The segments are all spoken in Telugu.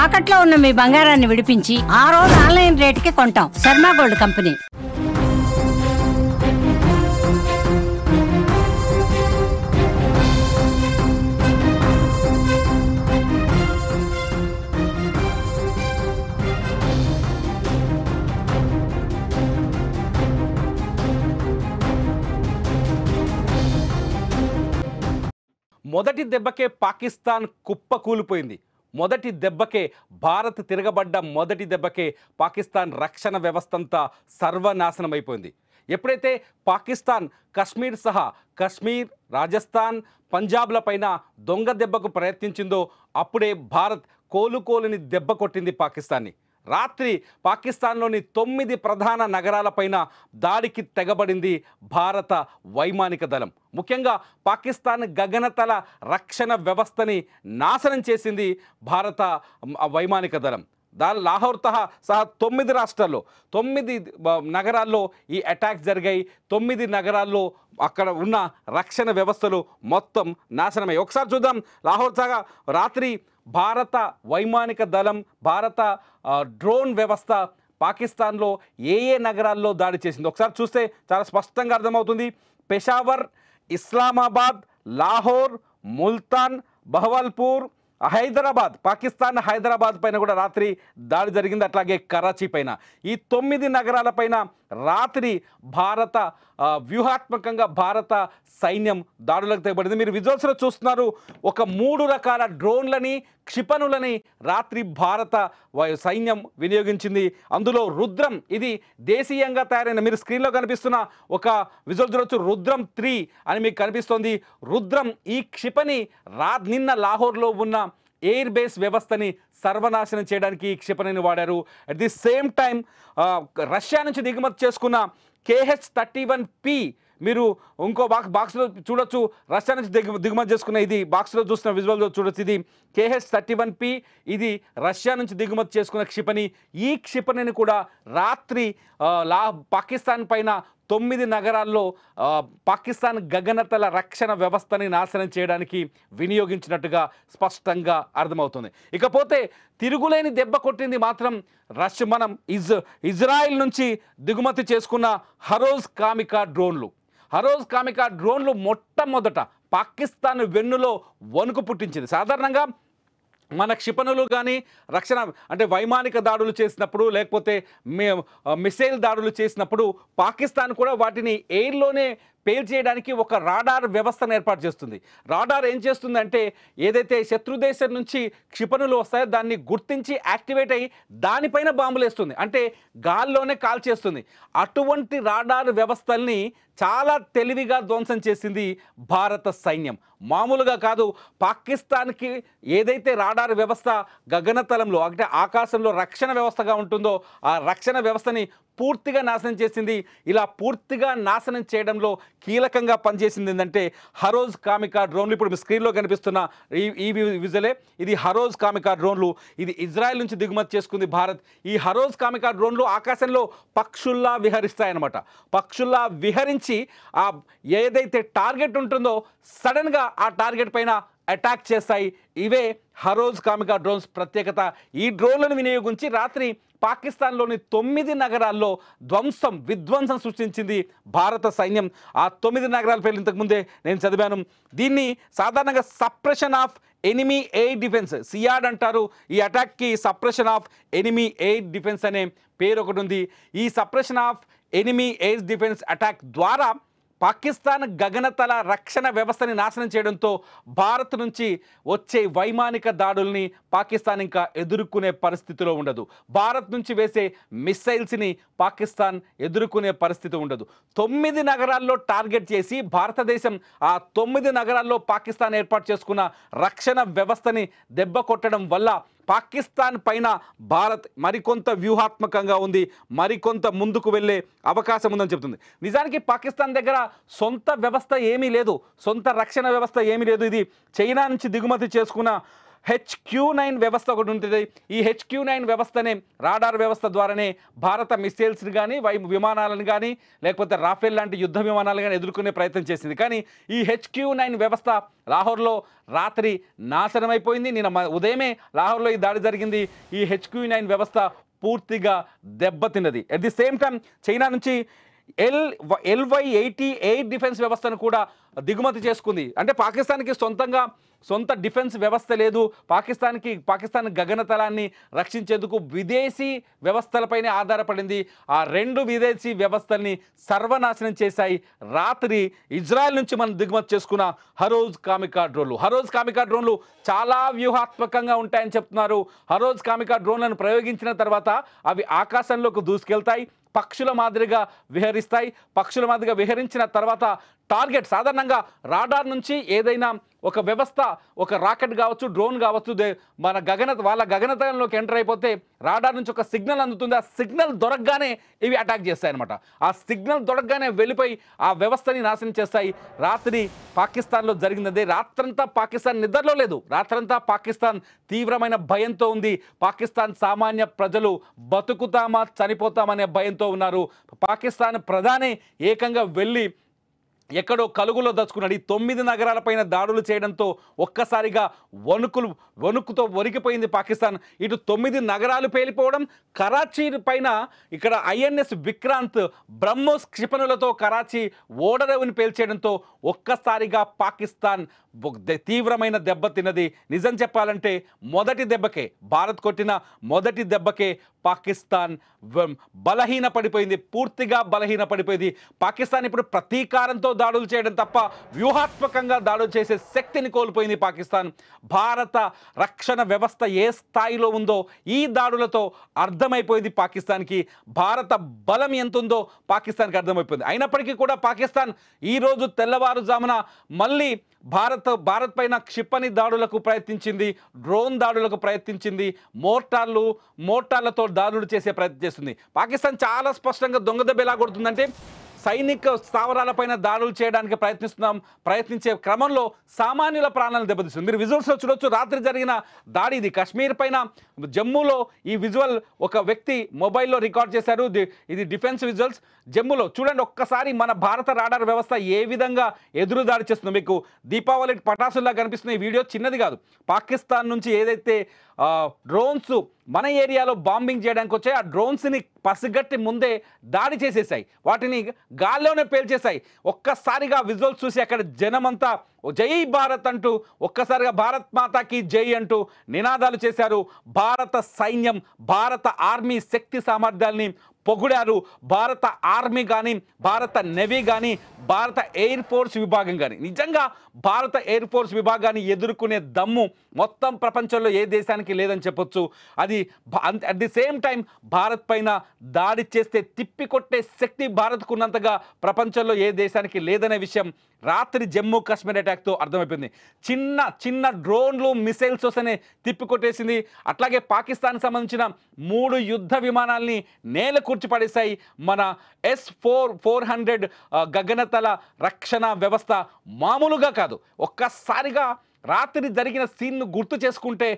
తాకట్లో ఉన్న మీ బంగారాన్ని విడిపించి ఆ రోజు ఆన్లైన్ రేటుకి కొంటాం. Sharma gold company. మొదటి దెబ్బకే పాకిస్తాన్ కుప్ప కూలిపోయింది. మొదటి దెబ్బకే భారత్ తిరగబడ్డ మొదటి దెబ్బకే పాకిస్తాన్ రక్షణ వ్యవస్థంతా సర్వనాశనం అయిపోయింది. ఎప్పుడైతే పాకిస్తాన్ కశ్మీర్ సహా కశ్మీర్, రాజస్థాన్, పంజాబ్ల పైన దొంగ దెబ్బకు ప్రయత్నించిందో అప్పుడే భారత్ కోలుకోలని దెబ్బ కొట్టింది పాకిస్తాన్ని. రాత్రి పాకిస్తాన్లోని 9 ప్రధాన నగరాలపైన దాడికి తెగబడింది భారత వైమానిక దళం. ముఖ్యంగా పాకిస్తాన్ గగనతల రక్షణ వ్యవస్థని నాశనం చేసింది భారత వైమానిక దళం. లాహోర్ సహా 9 రాష్ట్రాల్లో 9 నగరాల్లో ఈ అటాక్స్ జరిగాయి. 9 నగరాల్లో అక్కడ ఉన్న రక్షణ వ్యవస్థలు మొత్తం నాశనమయ్యాయి. ఒకసారి చూద్దాం. లాహోర్ సహా రాత్రి భారత వైమానిక దళం, భారత డ్రోన్ వ్యవస్థ పాకిస్తాన్లో ఏ నగరాల్లో దాడి చేసింది ఒకసారి చూస్తే చాలా స్పష్టంగా అర్థమవుతుంది. పెషావర్, ఇస్లామాబాద్, లాహోర్, ముల్తాన్, బహవల్పూర్, హైదరాబాద్, పాకిస్తాన్ హైదరాబాద్ పైన కూడా రాత్రి దాడి జరిగింది. అట్లాగే కరాచీ పైన. ఈ 9 నగరాలపైన రాత్రి భారత వ్యూహాత్మకంగా భారత సైన్యం దాడులకు తెగబడింది. మీరు విజువల్స్లో చూస్తున్నారు. ఒక 3 రకాల డ్రోన్లని, క్షిపణులని రాత్రి భారత సైన్యం వినియోగించింది. అందులో రుద్రం, ఇది దేశీయంగా తయారైన, మీరు స్క్రీన్లో కనిపిస్తున్న ఒక విజువల్ చూడొచ్చు, రుద్రం 3 అని మీకు కనిపిస్తోంది. రుద్రం ఈ క్షిపణి నిన్న లాహోర్లో ఉన్న ఎయిర్ బేస్ వ్యవస్థని సర్వనాశనం చేయడానికి ఈ క్షిపణిని వాడారు. At the same time Russia నుంచి దిగుమతి చేసుకున్న KH-31P, మీరు ఇంకో బాక్స్లో చూడొచ్చు, రష్యా నుంచి దిగుమతి చేసుకున్న, ఇది బాక్స్లో చూస్తున్న విజువల్లో చూడొచ్చు, ఇది KH-31P, ఇది రష్యా నుంచి దిగుమతి చేసుకున్న క్షిపణి. ఈ క్షిపణిని కూడా రాత్రి పాకిస్తాన్ పైన 9 నగరాల్లో పాకిస్తాన్ గగనతల రక్షణ వ్యవస్థని నాశనం చేయడానికి వినియోగించినట్టుగా స్పష్టంగా అర్థమవుతుంది. ఇకపోతే తిరుగులేని దెబ్బ కొట్టింది మాత్రం మనం ఇజ్రాయిల్ నుంచి దిగుమతి చేసుకున్న హరోజ్ కామికా డ్రోన్లు. హరోజ్ కామికా డ్రోన్లు మొట్టమొదట పాకిస్తాన్ వెన్నులో వణుకు పుట్టించింది. సాధారణంగా మన క్షిపణులు కానీ రక్షణ అంటే వైమానిక దాడులు చేసినప్పుడు, లేకపోతే మిసైల్ దాడులు చేసినప్పుడు పాకిస్తాన్ కూడా వాటిని ఎయిర్లోనే పేల్చేయడానికి ఒక రాడార్ వ్యవస్థను ఏర్పాటు చేస్తుంది. రాడార్ ఏం చేస్తుందంటే, ఏదైతే శత్రు దేశం నుంచి క్షిపణులు వస్తాయో దాన్ని గుర్తించి యాక్టివేట్ అయ్యి దానిపైన బాంబులు వేస్తుంది, అంటే గాల్లోనే కాల్చేస్తుంది. అటువంటి రాడార్ వ్యవస్థల్ని చాలా తెలివిగా ధ్వంసం చేసింది భారత సైన్యం. మామూలుగా కాదు. పాకిస్తాన్కి ఏదైతే రాడార్ వ్యవస్థ గగనతలంలో అంటే ఆకాశంలో రక్షణ వ్యవస్థగా ఉంటుందో ఆ రక్షణ వ్యవస్థని పూర్తిగా నాశనం చేసింది. ఇలా పూర్తిగా నాశనం చేయడంలో కీలకంగా పనిచేసింది ఏంటంటే హరోజ్ కామికా డ్రోన్లు. ఇప్పుడు మీ స్క్రీన్లో కనిపిస్తున్న ఈ విజువలే, ఇది హరోజ్ కామికా డ్రోన్లు. ఇది ఇజ్రాయెల్ నుంచి దిగుమతి చేసుకుంది భారత్. ఈ హరోజ్ కామికా డ్రోన్లు ఆకాశంలో పక్షుల్లా విహరిస్తాయన్నమాట. పక్షుల్లా విహరించి ఆ ఏదైతే టార్గెట్ ఉంటుందో సడన్గా ఆ టార్గెట్ పైన అటాక్ చేస్తాయి. ఇవే హరోజ్ కామికా డ్రోన్స్ ప్రత్యేకత. ఈ డ్రోన్లను వినియోగించి రాత్రి పాకిస్తాన్లోని 9 నగరాల్లో విధ్వంసం సృష్టించింది భారత సైన్యం. ఆ 9 నగరాల పేర్లు ఇంతకుముందే నేను చదివాను. దీన్ని సాధారణంగా suppression of enemy air defence, SEAD అంటారు. ఈ అటాక్కి suppression of enemy air defence అనే పేరు ఒకటి ఉంది. ఈ suppression of enemy air defence attack ద్వారా పాకిస్తాన్ గగనతల రక్షణ వ్యవస్థని నాశనం చేయడంతో భారత్ నుంచి వచ్చే వైమానిక దాడుల్ని పాకిస్తాన్ ఇంకా ఎదుర్కొనే పరిస్థితిలో ఉండదు. భారత్ నుంచి వేసే మిస్సైల్స్ని పాకిస్తాన్ ఎదుర్కొనే పరిస్థితి ఉండదు. 9 నగరాల్లో టార్గెట్ చేసి భారతదేశం ఆ 9 నగరాల్లో పాకిస్తాన్ ఏర్పాటు చేసుకున్న రక్షణ వ్యవస్థని దెబ్బ కొట్టడం వల్ల పాకిస్తాన్ పైన భారత్ మరికొంత వ్యూహాత్మకంగా ఉంది, మరికొంత ముందుకు వెళ్ళే అవకాశం ఉందని చెప్తుంది. నిజానికి పాకిస్తాన్ దగ్గర సొంత వ్యవస్థ ఏమీ లేదు, సొంత రక్షణ వ్యవస్థ ఏమీ లేదు. ఇది చైనా నుంచి దిగుమతి చేసుకున్న HQ-9 వ్యవస్థ ఒకటి ఉంటుంది. ఈ HQ-9 వ్యవస్థనే రాడార్ వ్యవస్థ ద్వారానే భారత మిసైల్స్ని కానీ విమానాలను కానీ లేకపోతే రాఫెల్ లాంటి యుద్ధ విమానాలు కానీ ఎదుర్కొనే ప్రయత్నం చేసింది. కానీ ఈ HQ-9 వ్యవస్థ లాహోర్లో రాత్రి నాశనమైపోయింది. నిన్న ఉదయమే లాహోర్లో ఈ దాడి జరిగింది. ఈ HQ-9 వ్యవస్థ పూర్తిగా దెబ్బతిన్నది. At the same time China నుంచి LY-88 డిఫెన్స్ వ్యవస్థను కూడా దిగుమతి చేసుకుంది. అంటే పాకిస్తాన్కి సొంత డిఫెన్స్ వ్యవస్థ లేదు. పాకిస్తాన్ గగనతలాన్ని రక్షించేందుకు విదేశీ వ్యవస్థలపైనే ఆధారపడింది. ఆ 2 విదేశీ వ్యవస్థల్ని సర్వనాశనం చేశాయి రాత్రి ఇజ్రాయెల్ నుంచి మనం దిగుమతి చేసుకున్న హరోజ్ కామికా డ్రోన్లు చాలా వ్యూహాత్మకంగా ఉంటాయని చెప్తున్నారు. హరోజ్ కామికా డ్రోన్లను ప్రయోగించిన తర్వాత అవి ఆకాశంలోకి దూసుకెళ్తాయి, పక్షుల మాదిరిగా విహరిస్తాయి. పక్షుల మాదిరిగా విహరించిన తర్వాత టార్గెట్ సాధారణంగా రాడార్ నుంచి ఏదైనా ఒక వ్యవస్థ, ఒక రాకెట్ కావచ్చు, డ్రోన్ కావచ్చు, వాళ్ళ గగనతలంలోకి ఎంటర్ అయిపోతే రాడార్ నుంచి ఒక సిగ్నల్ అందుతుంది. ఆ సిగ్నల్ దొరకగానే ఇవి అటాక్ చేస్తాయి అనమాట. ఆ సిగ్నల్ దొరకగానే వెళ్ళిపోయి ఆ వ్యవస్థని నాశనం చేస్తాయి. రాత్రి పాకిస్తాన్లో జరిగింది. రాత్రంతా పాకిస్తాన్ నిద్రలో లేదు. రాత్రంతా పాకిస్తాన్ తీవ్రమైన భయంతో ఉంది. పాకిస్తాన్ సామాన్య ప్రజలు బతుకుతామా చనిపోతామనే భయంతో ఉన్నారు. పాకిస్తాన్ ప్రధాని ఏకంగా వెళ్ళి ఎక్కడో కలుగులో దచ్చుకున్నాడు. ఈ 9 నగరాలపైన దాడులు చేయడంతో ఒక్కసారిగా వణుకుతో వణికిపోయింది పాకిస్తాన్. ఇటు 9 నగరాలు పేలిపోవడం, కరాచీ పైన ఇక్కడ INS విక్రాంత్ బ్రహ్మోస్ క్షిపణులతో కరాచీ ఓడరేవుని పేల్చేయడంతో ఒక్కసారిగా పాకిస్తాన్ తీవ్రమైన దెబ్బ తిన్నది. నిజం చెప్పాలంటే మొదటి దెబ్బకే, భారత్ కొట్టిన మొదటి దెబ్బకే పాకిస్తాన్ బలహీన పడిపోయింది, పూర్తిగా బలహీన పడిపోయింది. పాకిస్తాన్ ఇప్పుడు ప్రతీకారంతో దాడులు చేయడం తప్ప వ్యూహాత్మకంగా దాడులు చేసే శక్తిని కోల్పోయింది పాకిస్తాన్. భారత రక్షణ వ్యవస్థ ఏ స్థాయిలో ఉందో ఈ దాడులతో అర్థమైపోయింది పాకిస్తాన్కి. భారత బలం ఎంత ఉందో పాకిస్తాన్కి అర్థమైపోయింది. అయినప్పటికీ కూడా పాకిస్తాన్ ఈరోజు తెల్లవారుజామున మళ్ళీ భారత్ పైన క్షిపణి దాడులకు ప్రయత్నించింది, డ్రోన్ దాడులకు ప్రయత్నించింది, మోటార్లతో దాడులు చేసే ప్రయత్నం చేస్తుంది. పాకిస్తాన్ చాలా స్పష్టంగా దొంగ దెబ్బ ఎలా కొడుతుందంటే సైనిక స్థావరాలపైన దాడులు చేయడానికి ప్రయత్నించే క్రమంలో సామాన్యుల ప్రాణాలను దెబ్బతీస్తుంది. మీరు విజువల్స్లో చూడొచ్చు. రాత్రి జరిగిన దాడి ఇది కాశ్మీర్ పైన, జమ్మూలో. ఈ విజువల్ ఒక వ్యక్తి మొబైల్లో రికార్డ్ చేశారు. ఇది డిఫెన్స్ విజువల్స్. జమ్మూలో చూడండి ఒక్కసారి మన భారత రాడార్ వ్యవస్థ ఏ విధంగా ఎదురు దాడి చేస్తుందో. మీకు దీపావళి పటాసుల్లా కనిపిస్తున్న ఈ వీడియో చిన్నది కాదు. పాకిస్తాన్ నుంచి ఏదైతే డ్రోన్స్ మన ఏరియాలో బాంబింగ్ చేయడానికి వచ్చాయి, ఆ డ్రోన్స్ని పసిగట్టి ముందే దాడి చేసేసాయి, వాటిని గాల్లోనే పేల్చేశాయి. ఒక్కసారిగా విజువల్స్ చూసి అక్కడ జనమంతా జై భారత్ అంటూ ఒక్కసారిగా భారత్ మాతాకి జై అంటూ నినాదాలు చేశారు. భారత సైన్యం, భారత ఆర్మీ శక్తి సామర్థ్యాల్ని పొగిడారు. భారత ఆర్మీ కానీ, భారత నేవీ కానీ, భారత ఎయిర్ ఫోర్స్ విభాగం కానీ, నిజంగా భారత ఎయిర్ ఫోర్స్ విభాగాన్ని ఎదుర్కొనే దమ్ము మొత్తం ప్రపంచంలో ఏ దేశానికి లేదని చెప్పొచ్చు. అది at the same time Bharat పైన దాడి చేస్తే తిప్పికొట్టే శక్తి భారత్కు ఉన్నంతగా ప్రపంచంలో ఏ దేశానికి లేదనే విషయం రాత్రి జమ్మూ కాశ్మీర్ అటాక్తో అర్థమైపోయింది. చిన్న డ్రోన్లు, మిసైల్స్ వస్తేనే తిప్పికొట్టేసింది. అట్లాగే పాకిస్తాన్కి సంబంధించిన 3 యుద్ధ విమానాల్ని నేల కూర్చిపడేశాయి. మన S-400 గగనతల రక్షణ వ్యవస్థ మామూలుగా కాదు. ఒక్కసారిగా రాత్రి జరిగిన సీన్ను గుర్తు చేసుకుంటే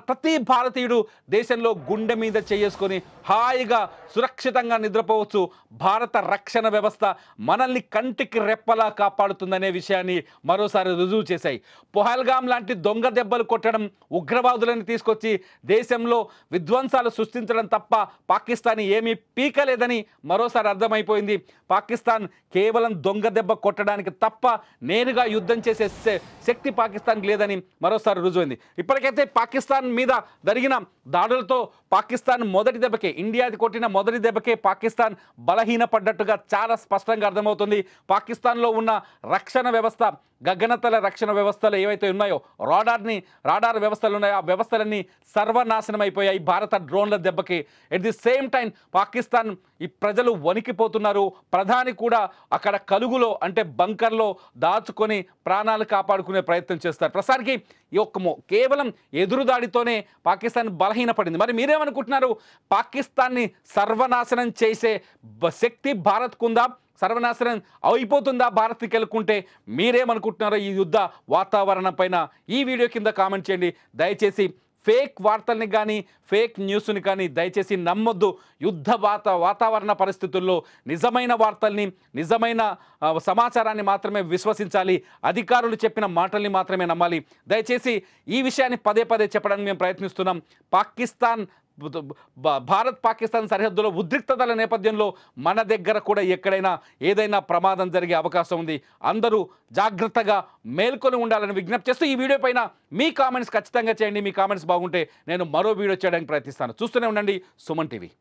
ప్రతి భారతీయుడు దేశంలో గుండె మీద చేసుకొని హాయిగా సురక్షితంగా నిద్రపోవచ్చు. భారత రక్షణ వ్యవస్థ మనల్ని కంటికి రెప్పలా కాపాడుతుందనే విషయాన్ని మరోసారి రుజువు చేశాయి. పహల్గామ్ లాంటి దొంగ దెబ్బలు కొట్టడం, ఉగ్రవాదులను తీసుకొచ్చి దేశంలో విధ్వంసాలు సృష్టించడం తప్ప పాకిస్తాన్ ఏమీ పీకలేదని మరోసారి అర్థమైపోయింది. పాకిస్తాన్ కేవలం దొంగ దెబ్బ కొట్టడానికి తప్ప నేరుగా యుద్ధం చేసే శక్తి పాకిస్తాన్కి లేదని మరోసారి రుజువైంది. ఇప్పటికైతే పాకిస్తాన్ మీద జరిగిన దాడులతో పాకిస్తాన్ మొదటి దెబ్బకే, ఇండియాది కొట్టిన మొదటి దెబ్బకే పాకిస్తాన్ బలహీనపడ్డట్టుగా చాలా స్పష్టంగా అర్థమవుతుంది. పాకిస్తాన్లో ఉన్న రక్షణ వ్యవస్థ, గగనతల రక్షణ వ్యవస్థలు ఏవైతే ఉన్నాయో, రాడార్ వ్యవస్థలు ఉన్నాయో, ఆ వ్యవస్థలన్నీ సర్వనాశనం అయిపోయాయి భారత డ్రోన్ల దెబ్బకి. At the same time Pakistan ఈ ప్రజలు వణికిపోతున్నారు. ప్రధాని కూడా అక్కడ కలుగులో అంటే బంకర్లో దాచుకొని ప్రాణాలు కాపాడుకునే ప్రయత్నం చేస్తారు. ప్రస్తుతానికి ఈ ఒక్క కేవలం ఎదురుదాడితోనే పాకిస్తాన్ బలహీనపడింది. మరి మీరేమనుకుంటున్నారు? పాకిస్తాన్ని సర్వనాశనం చేసే శక్తి భారత్కుందా? సర్వనాశనం అయిపోతుందా భారత్కి వెళ్ళుకుంటే? మీరేమనుకుంటున్నారో ఈ యుద్ధ వాతావరణం పైన ఈ వీడియో కింద కామెంట్ చేయండి. దయచేసి ఫేక్ వార్తల్ని కానీ ఫేక్ న్యూస్ని కానీ దయచేసి నమ్మొద్దు. యుద్ధ వాతావరణ పరిస్థితుల్లో నిజమైన వార్తల్ని నిజమైన సమాచారాన్ని మాత్రమే విశ్వసించాలి. అధికారులు చెప్పిన మాటల్ని మాత్రమే నమ్మాలి. దయచేసి ఈ విషయాన్ని పదే పదే చెప్పడానికి మేము ప్రయత్నిస్తున్నాం. పాకిస్తాన్ భారత్ పాకిస్తాన్ సరిహద్దులో ఉద్రిక్తతల నేపథ్యంలో మన దగ్గర కూడా ఎక్కడైనా ఏదైనా ప్రమాదం జరిగే అవకాశం ఉంది. అందరూ జాగ్రత్తగా మేల్కొని ఉండాలని విజ్ఞప్తి చేస్తూ ఈ వీడియో పైన మీ కామెంట్స్ ఖచ్చితంగా చేయండి. మీ కామెంట్స్ బాగుంటే నేను మరో వీడియో చేయడానికి ప్రయత్నిస్తాను. చూస్తూనే ఉండండి సుమన్ టీవీ.